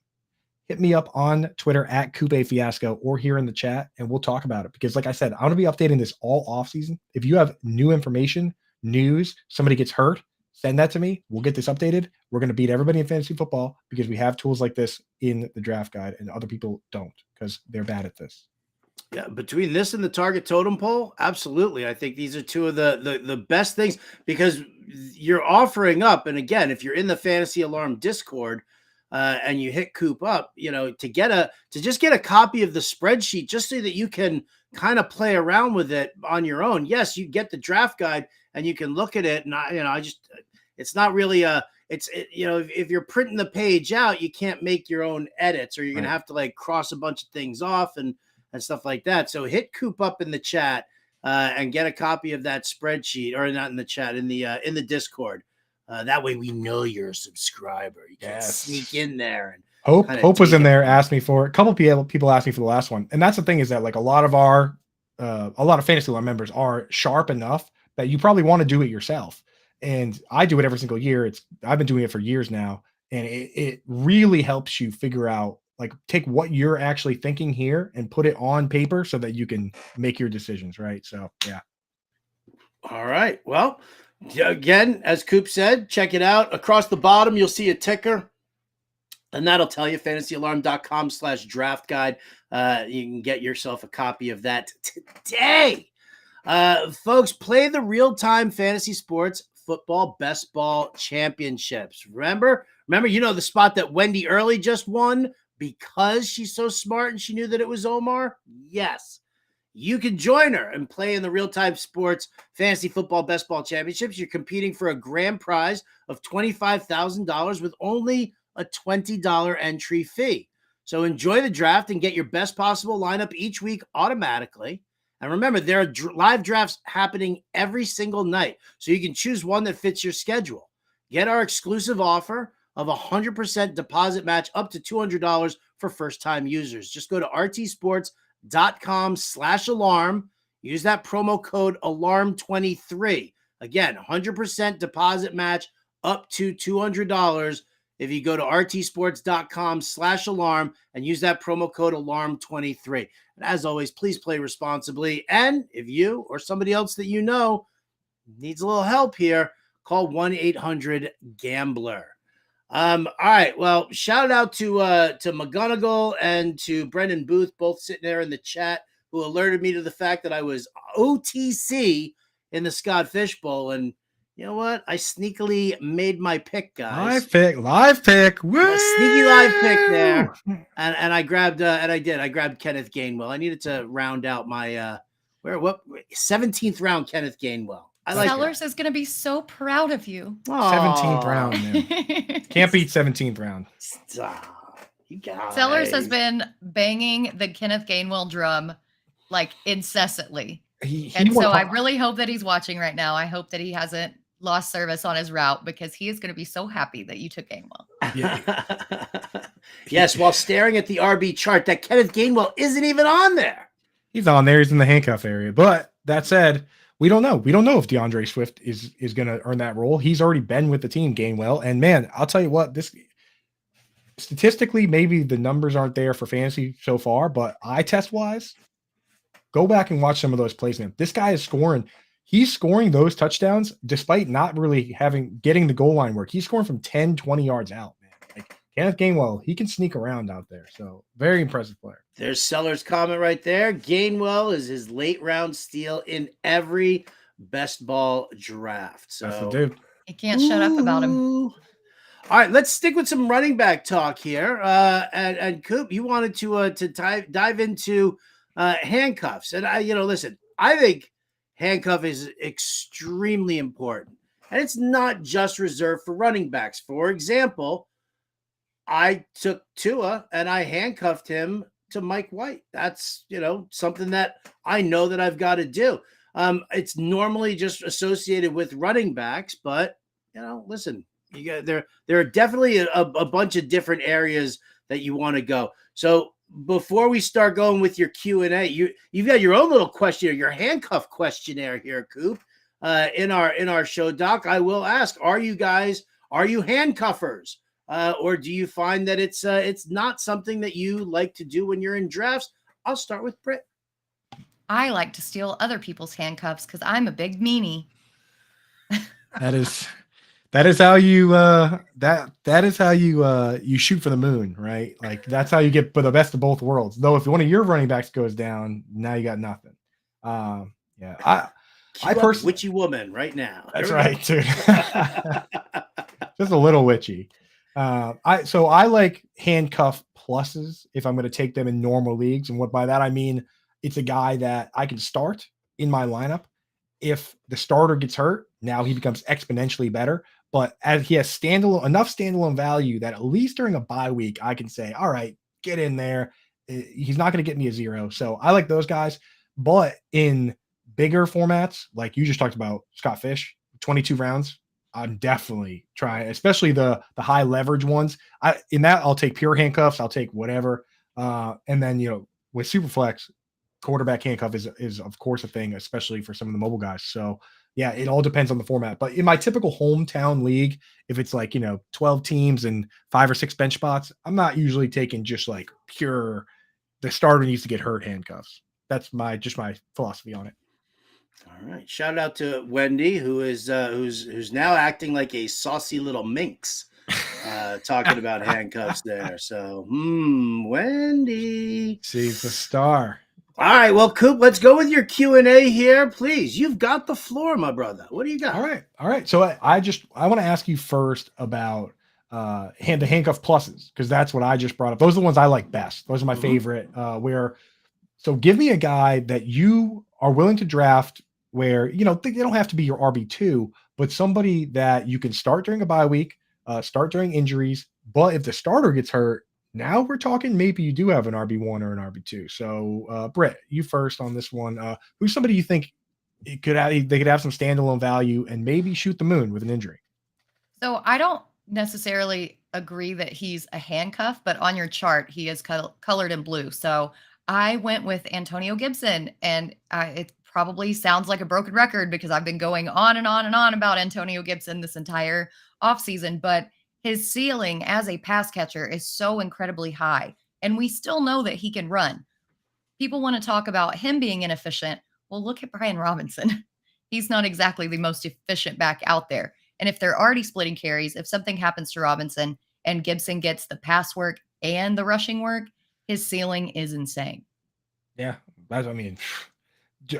hit me up on Twitter at Coupe Fiasco or here in the chat, and we'll talk about it. Because like I said, I'm going to be updating this all off season. If you have new information, news, somebody gets hurt, send that to me. We'll get this updated. We're going to beat everybody in fantasy football because we have tools like this in the draft guide and other people don't because they're bad at this. Yeah, between this and the target totem pole, absolutely. I think these are two of the best things because you're offering up. And again, if you're in the Fantasy Alarm Discord and you hit Coop up, to just get a copy of the spreadsheet just so that you can kind of play around with it on your own. Yes, you get the draft guide and you can look at it. And it's not really if you're printing the page out, you can't make your own edits or you're going to have to like cross a bunch of things off and stuff like that. So hit Coop up in the chat and get a copy of that spreadsheet, or not in the chat, in the Discord. That way we know you're a subscriber. You can sneak in there. And Hope was in there, asked me for a couple people asked me for the last one. And that's the thing is that like a lot of Fantasy Alarm members are sharp enough that you probably want to do it yourself. And I do it every single year. I've been doing it for years now. And it really helps you figure out, like, take what you're actually thinking here and put it on paper so that you can make your decisions, right? So, yeah. All right. Well, again, as Coop said, check it out. Across the bottom, you'll see a ticker, and that'll tell you fantasyalarm.com/draft guide. You can get yourself a copy of that today. Folks, play the real-time fantasy sports football best ball championships. Remember, the spot that Wendy Early just won because she's so smart and she knew that it was Omar? Yes. You can join her and play in the real-time sports fantasy football best ball championships. You're competing for a grand prize of $25,000 with only a $20 entry fee. So enjoy the draft and get your best possible lineup each week automatically. And remember, there are live drafts happening every single night, so you can choose one that fits your schedule. Get our exclusive offer of 100% deposit match up to $200 for first-time users. Just go to rtsports.com/alarm. Use that promo code ALARM23. Again, 100% deposit match up to $200 if you go to rtsports.com/alarm and use that promo code ALARM23. And as always, please play responsibly. And if you or somebody else that you know needs a little help here, call 1-800-GAMBLER. All right. Well, shout out to McGonigal and to Brendan Booth, both sitting there in the chat, who alerted me to the fact that I was OTC in the Scott Fish Bowl. And you know what? I sneakily made my pick, guys. Live pick. Woo! A sneaky live pick there. And I grabbed, I grabbed Kenneth Gainwell. I needed to round out my, 17th round Kenneth Gainwell. Sellers is going to be so proud of you. 17th round, man. Can't beat 17th round. Stop. You guys. Sellers has been banging the Kenneth Gainwell drum like incessantly. I really hope that he's watching right now. I hope that he hasn't lost service on his route because he is going to be so happy that you took Gainwell. Yeah. Yes, while staring at the RB chart, that Kenneth Gainwell isn't even on there. He's on there. He's in the handcuff area. But that said, we don't know. We don't know if DeAndre Swift is going to earn that role. He's already been with the team, Gainwell. And man, I'll tell you what, this statistically, maybe the numbers aren't there for fantasy so far, but eye test wise, go back and watch some of those plays, man. This guy is scoring. He's scoring those touchdowns despite not really getting the goal line work. He's scoring from 10, 20 yards out, man. Like Kenneth Gainwell, he can sneak around out there. So very impressive player. There's Sellers' comment right there. Gainwell is his late round steal in every best ball draft. So that's the dude. He can't shut up about him. All All right, let's stick with some running back talk here. And Coop, you wanted to dive into handcuffs, and listen, I think handcuff is extremely important, and it's not just reserved for running backs. For example, I took Tua and I handcuffed him to Mike White. That's something that I know that I've got to do. It's normally just associated with running backs, but listen. You got there are definitely a bunch of different areas that you want to go. So before we start going with your Q&A, you've got your own little questionnaire, your handcuff questionnaire here, Coop. In our show, Doc, I will ask: are you handcuffers, or do you find that it's not something that you like to do when you're in drafts? I'll start with Britt. I like to steal other people's handcuffs because I'm a big meanie. That is how you you shoot for the moon, right? Like that's how you get the best of both worlds. Though if one of your running backs goes down, now you got nothing. I personally, witchy woman right now. That's right, too. Just a little witchy. I like handcuff pluses if I'm going to take them in normal leagues, and what by that I mean it's a guy that I can start in my lineup. If the starter gets hurt, now he becomes exponentially better. But as he has enough standalone value that at least during a bye week, I can say, all right, get in there. He's not going to get me a 0. So I like those guys. But in bigger formats, like you just talked about, Scott Fish, 22 rounds, I'm definitely trying, especially the high leverage ones. I'll take pure handcuffs. I'll take whatever. And then, with Superflex, quarterback handcuff is of course a thing, especially for some of the mobile guys. So yeah, it all depends on the format. But in my typical hometown league, if it's like 12 teams and 5 or 6 bench spots, I'm not usually taking just like pure the starter needs to get hurt handcuffs. That's my philosophy on it. All right, shout out to Wendy, who is who's now acting like a saucy little minx, talking about handcuffs there. So Wendy, she's the star. All right, well, Coop, let's go with your Q&A here, please. You've got the floor, my brother. What do you got? All right. So I want to ask you first about the handcuff pluses, because that's what I just brought up. Those are the ones I like best. Those are my favorite. So give me a guy that you are willing to draft where they don't have to be your RB2, but somebody that you can start during a bye week, start during injuries. But if the starter gets hurt, now we're talking maybe you do have an RB1 or an RB2. So, Britt, you first on this one. Who's somebody you think they could have some standalone value and maybe shoot the moon with an injury? So I don't necessarily agree that he's a handcuff, but on your chart, he is colored in blue. So I went with Antonio Gibson, and it probably sounds like a broken record because I've been going on and on and on about Antonio Gibson this entire offseason, but his ceiling as a pass catcher is so incredibly high, and we still know that he can run. People want to talk about him being inefficient. Well, look at Brian Robinson. He's not exactly the most efficient back out there. And if they're already splitting carries, if something happens to Robinson and Gibson gets the pass work and the rushing work, his ceiling is insane. Yeah,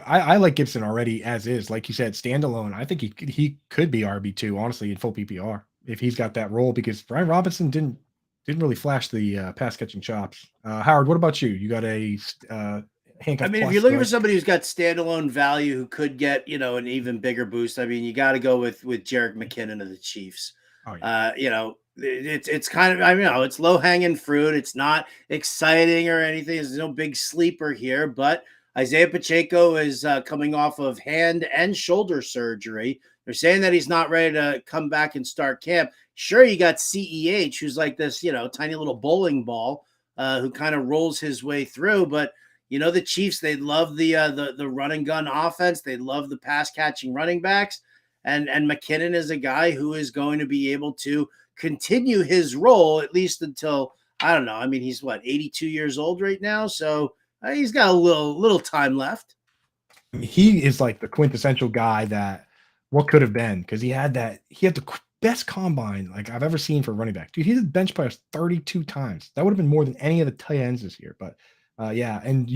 I like Gibson already as is. Like you said, standalone. I think he could be RB2, honestly, in full PPR if he's got that role, because Brian Robinson didn't really flash the pass catching chops. Howard, what about you? You got a handcuff? I mean, if you're looking for somebody who's got standalone value who could get an even bigger boost, I mean, you got to go with Jerick McKinnon of the Chiefs. Oh, yeah. It's kind of, it's low hanging fruit. It's not exciting or anything. There's no big sleeper here, but Isaiah Pacheco is coming off of hand and shoulder surgery. They're saying that he's not ready to come back and start camp. Sure, you got CEH, who's like this, tiny little bowling ball who kind of rolls his way through. But, the Chiefs, they love the run and gun offense. They love the pass catching running backs. And McKinnon is a guy who is going to be able to continue his role, at least until, I don't know. I mean, he's 82 years old right now. So he's got a little time left. He is like the quintessential guy that what could have been, because he had the best combine like I've ever seen for running back. Dude, he did bench press 32 times. That would have been more than any of the tight ends this year. But yeah, and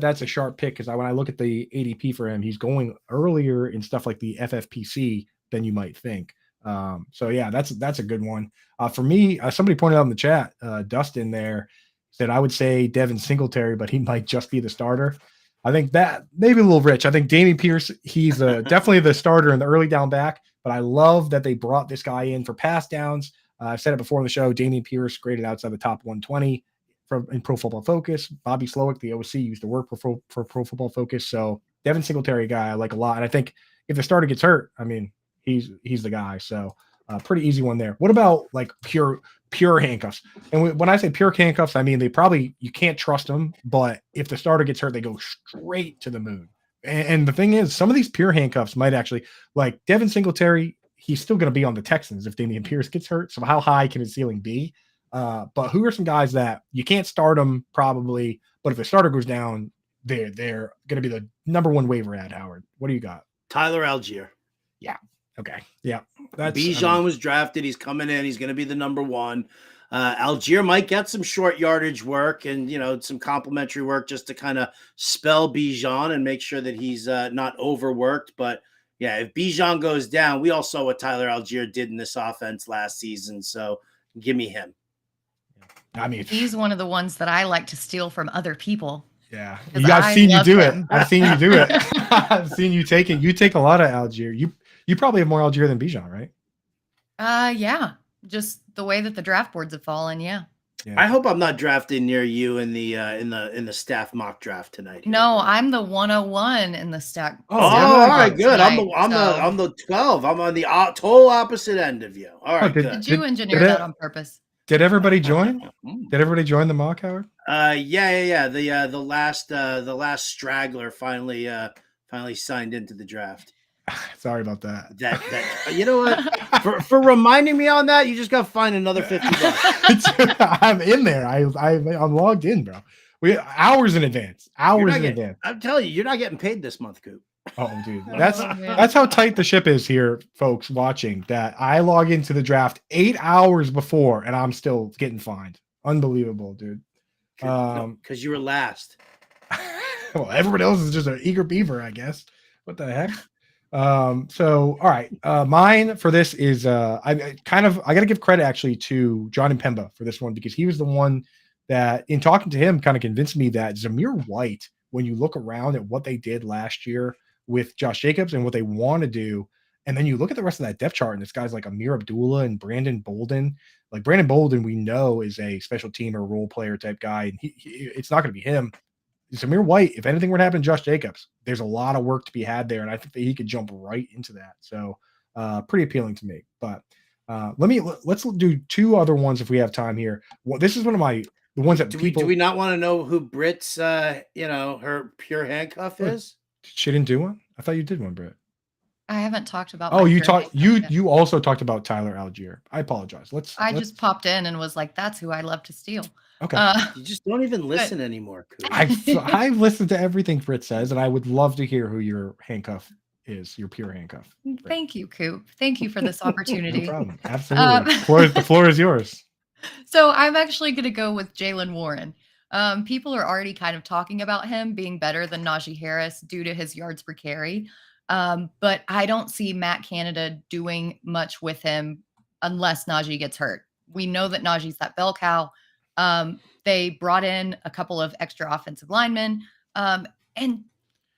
that's a sharp pick, because when I look at the ADP for him, he's going earlier in stuff like the FFPC than you might think. So yeah, that's a good one. For me, somebody pointed out in the chat, Dustin there said I would say Devin Singletary, but he might just be the starter. I think that maybe a little rich. I think Dameon Pierce, he's definitely the starter in the early down back, but I love that they brought this guy in for pass downs. I've said it before on the show, Dameon Pierce graded outside the top 120 in Pro Football Focus. Bobby Slowick, the OC, used to work for Pro Football Focus. So Devin Singletary guy I like a lot. And I think if the starter gets hurt, I mean, he's the guy. So pretty easy one there. What about like pure handcuffs? And when I say pure handcuffs, I mean you can't trust them, but if the starter gets hurt, they go straight to the moon. And the thing is, some of these pure handcuffs might actually, like Devin Singletary, he's still going to be on the Texans if Dameon Pierce gets hurt. So how high can his ceiling be? But who are some guys that you can't start them probably, but if the starter goes down, they're going to be the number one waiver ad, Howard? What do you got? Tyler Algier. Yeah. Okay. Yeah. Bijan was drafted. He's coming in. He's going to be the number one. Algier might get some short yardage work and, some complimentary work just to kind of spell Bijan and make sure that he's not overworked. But yeah, if Bijan goes down, we all saw what Tyler Algier did in this offense last season. So give me him. I mean, he's one of the ones that I like to steal from other people. Yeah. I've seen you do it. I've seen you do it. I've seen you take a lot of Algier. You probably have more Algier than Bijan, right? Yeah. Just the way that the draft boards have fallen. Yeah. I hope I'm not drafting near you in the staff mock draft tonight. No, I'm the 101 in the stack. All right, good. Tonight, I'm the 12. I'm on the total opposite end of you. All right, good. Did you engineer that on purpose? Did everybody join? Did everybody join the mock, Howard? Yeah. The last straggler finally signed into the draft. Sorry about that. That you know what? For reminding me on that, you just got to find another $50. I'm in there. I'm logged in, bro. We hours in advance. Advance. I'm telling you, you're not getting paid this month, Coop. Oh, dude, that's how tight the ship is here, folks watching. That I log into the draft 8 hours before, and I'm still getting fined. Unbelievable, dude. Because you were last. Well, everybody else is just an eager beaver, I guess. What the heck? So all right, mine for this is I got to give credit actually to John Pemba for this one, because he was the one that, in talking to him, kind of convinced me that Zamir White, when you look around at what they did last year with Josh Jacobs and what they want to do, and then you look at the rest of that depth chart, and it's guys like Amir Abdullah and Brandon Bolden. Like Brandon Bolden, we know is a special team or role player type guy, and it's not going to be him. Zamir White, if anything were to happen to Josh Jacobs, there's a lot of work to be had there, and I think that he could jump right into that. So pretty appealing to me. But let's do two other ones if we have time here. Well, this is one of the ones that do we not want to know who Britt's her pure handcuff is? She didn't do one? I thought you did one, Britt. I haven't talked about. Oh, you also talked about Tyler Algier. I apologize. I just popped in and was like, "That's who I love to steal." Okay. You just don't even listen anymore, Coop. I've listened to everything Britt says, and I would love to hear who your handcuff is, your pure handcuff. Britt. Thank you, Coop. Thank you for this opportunity. No problem. Absolutely. The floor is yours. So I'm actually going to go with Jaylen Warren. People are already kind of talking about him being better than Najee Harris due to his yards per carry. But I don't see Matt Canada doing much with him unless Najee gets hurt. We know that Najee's that bell cow. They brought in a couple of extra offensive linemen. And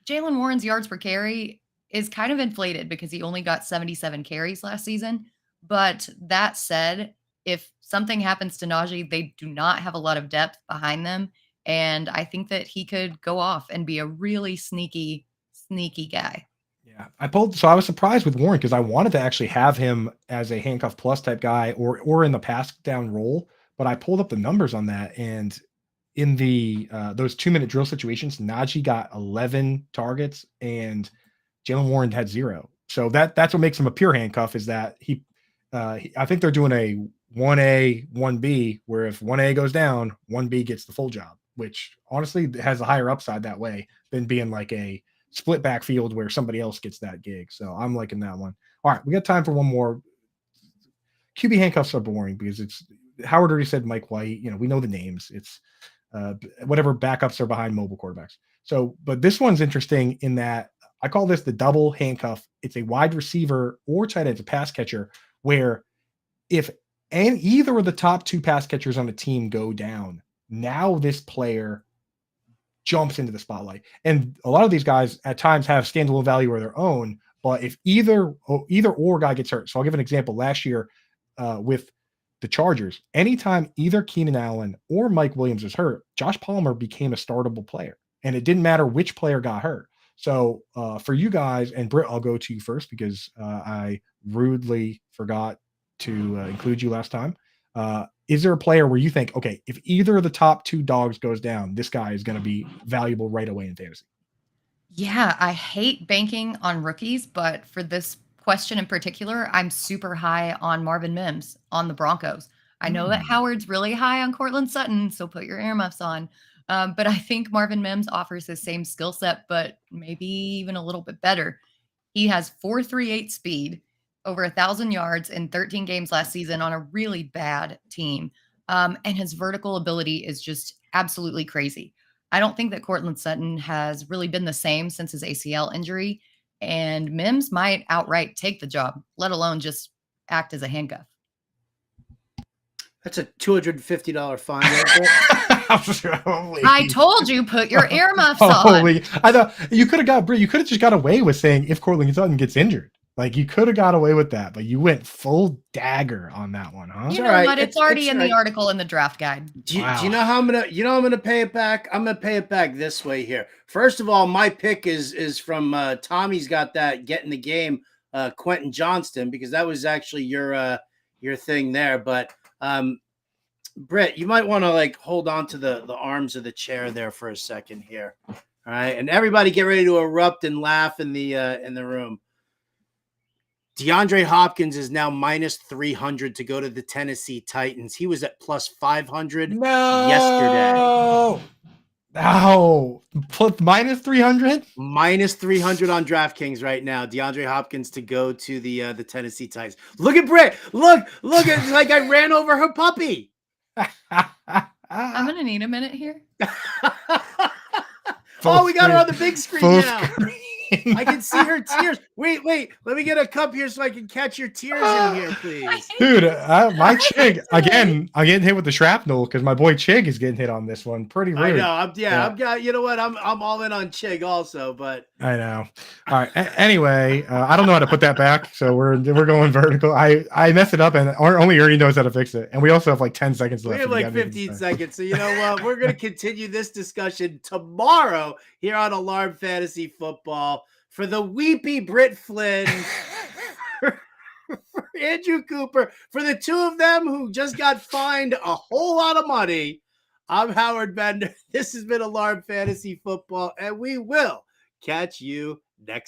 Jaylen Warren's yards per carry is kind of inflated because he only got 77 carries last season. But that said, if something happens to Najee, they do not have a lot of depth behind them. And I think that he could go off and be a really sneaky guy. Yeah, I was surprised with Warren because I wanted to actually have him as a handcuff plus type guy or in the pass down role, but I pulled up the numbers on that, and in the those 2-minute drill situations, Najee got 11 targets and Jaylen Warren had 0. So that's what makes him a pure handcuff, is that I think they're doing a 1A, 1B, where if 1A goes down, 1B gets the full job, which honestly has a higher upside that way than being like a split backfield where somebody else gets that gig. So I'm liking that one. All right, we got time for one more. QB handcuffs are boring because it's Howard already said Mike White. We know the names. It's whatever backups are behind mobile quarterbacks. So, but this one's interesting in that I call this the double handcuff. It's a wide receiver or tight end, it's a pass catcher where if either of the top 2 pass catchers on the team go down, now this player jumps into the spotlight. And a lot of these guys at times have standalone value of their own, but if either or guy gets hurt. So I'll give an example. Last year with the Chargers, anytime either Keenan Allen or Mike Williams was hurt, Josh Palmer became a startable player. And it didn't matter which player got hurt. So for you guys, and Britt, I'll go to you first because I rudely forgot to include you last time. Is there a player where you think, okay, if either of the top 2 dogs goes down, this guy is going to be valuable right away in fantasy? Yeah, I hate banking on rookies, but for this question in particular, I'm super high on Marvin Mims on the Broncos. I know that Howard's really high on Cortland Sutton, so put your earmuffs on. But I think Marvin Mims offers the same skill set, but maybe even a little bit better. He has 4.38 speed, over 1,000 yards in 13 games last season on a really bad team. And his vertical ability is just absolutely crazy. I don't think that Cortland Sutton has really been the same since his ACL injury, and Mims might outright take the job, let alone just act as a handcuff. That's a $250 fine. I told you, put your earmuffs on. I thought you could have just got away with saying if Cortland Sutton gets injured. Like you could have got away with that, but you went full dagger on that one, huh? You know what? It's already in the article in the draft guide. Do you know how I'm gonna pay it back? I'm gonna pay it back this way here. First of all, my pick is from Tommy's got that get in the game, Quentin Johnston, because that was actually your thing there. But Britt, you might want to like hold on to the arms of the chair there for a second here. All right, and everybody get ready to erupt and laugh in the room. DeAndre Hopkins is now minus 300 to go to the Tennessee Titans. He was at plus 500 yesterday. No, minus 300? Minus 300 on DraftKings right now. DeAndre Hopkins to go to the Tennessee Titans. Look at Britt. Look at like I ran over her puppy. I'm going to need a minute here. Oh, we got her on the big screen now. I can see her tears. Wait. Let me get a cup here so I can catch your tears in here, please. Dude, my Chig, again, I'm getting hit with the shrapnel because my boy Chig is getting hit on this one. Pretty rude. I know. You know what? I'm all in on Chig also, but I know. All right. Anyway, I don't know how to put that back, so we're going vertical. I messed it up, and only Ernie knows how to fix it. And we also have like 10 seconds left. We have like 15 seconds. So you know what? We're going to continue this discussion tomorrow here on Alarm Fantasy Football. For the weepy Britt Flynn, for Andrew Cooper, for the two of them who just got fined a whole lot of money, I'm Howard Bender. This has been Alarm Fantasy Football, and we will catch you next